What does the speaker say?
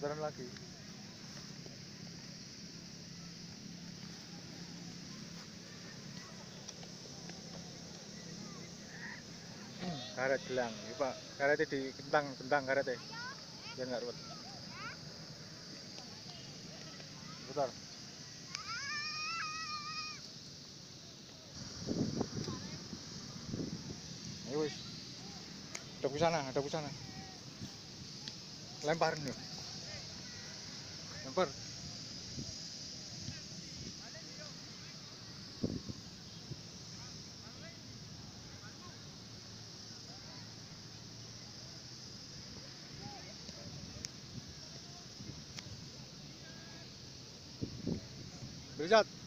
putaran lagi. Karet gelang, ya Pak. Karetnya dikentang karetnya. Biar nggak ruwet. Putar. Ayo wis. Ada ke sana. Lempar nih. Lempar. Berzat.